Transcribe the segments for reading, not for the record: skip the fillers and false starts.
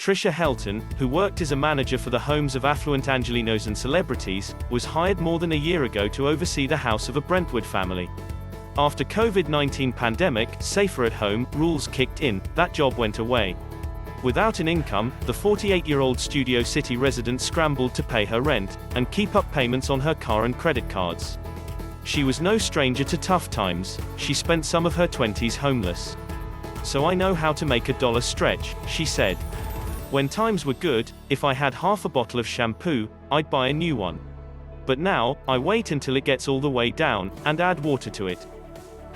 Trisha Helton, who worked as a manager for the homes of affluent Angelenos and celebrities, was hired more than a year ago to oversee the house of a Brentwood family. After COVID-19 pandemic, safer at home, rules kicked in, that job went away. Without an income, the 48-year-old Studio City resident scrambled to pay her rent, and keep up payments on her car and credit cards. She was no stranger to tough times. She spent some of her 20s homeless. "So I know how to make a dollar stretch," she said. "When times were good, if I had half a bottle of shampoo, I'd buy a new one. But now, I wait until it gets all the way down, and add water to it."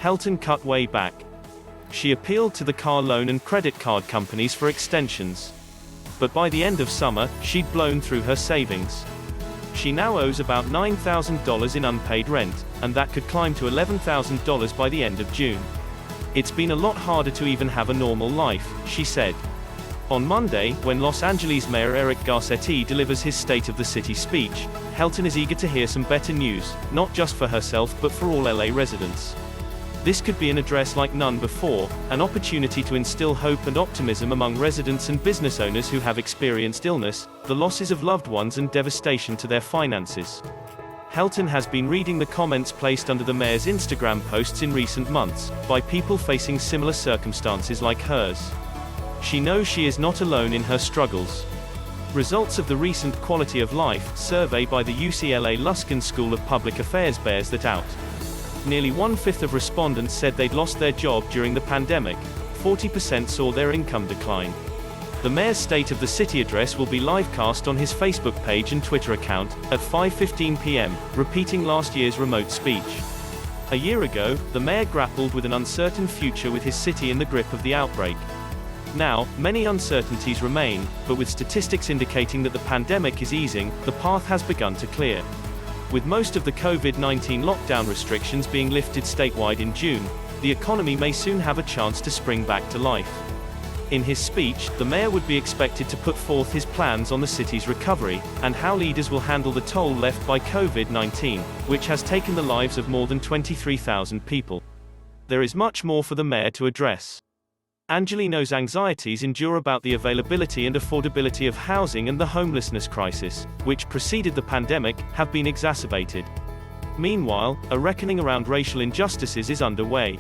Helton cut way back. She appealed to the car loan and credit card companies for extensions. But by the end of summer, she'd blown through her savings. She now owes about $9,000 in unpaid rent, and that could climb to $11,000 by the end of June. "It's been a lot harder to even have a normal life," she said. On Monday, when Los Angeles Mayor Eric Garcetti delivers his State of the City speech, Helton is eager to hear some better news, not just for herself but for all LA residents. This could be an address like none before, an opportunity to instill hope and optimism among residents and business owners who have experienced illness, the losses of loved ones and devastation to their finances. Helton has been reading the comments placed under the mayor's Instagram posts in recent months, by people facing similar circumstances like hers. She knows she is not alone in her struggles. Results of the recent Quality of Life survey by the UCLA Luskin School of Public Affairs bears that out. Nearly 1/5 of respondents said they'd lost their job during the pandemic. 40% saw their income decline. The mayor's State of the City address will be livecast on his Facebook page and Twitter account, at 5:15 p.m., repeating last year's remote speech. A year ago, the mayor grappled with an uncertain future with his city in the grip of the outbreak. Now, many uncertainties remain, but with statistics indicating that the pandemic is easing, the path has begun to clear. With most of the COVID-19 lockdown restrictions being lifted statewide in June, the economy may soon have a chance to spring back to life. In his speech, the mayor would be expected to put forth his plans on the city's recovery, and how leaders will handle the toll left by COVID-19, which has taken the lives of more than 23,000 people. There is much more for the mayor to address. Angelenos' anxieties endure about the availability and affordability of housing and the homelessness crisis, which preceded the pandemic, have been exacerbated. Meanwhile, a reckoning around racial injustices is underway.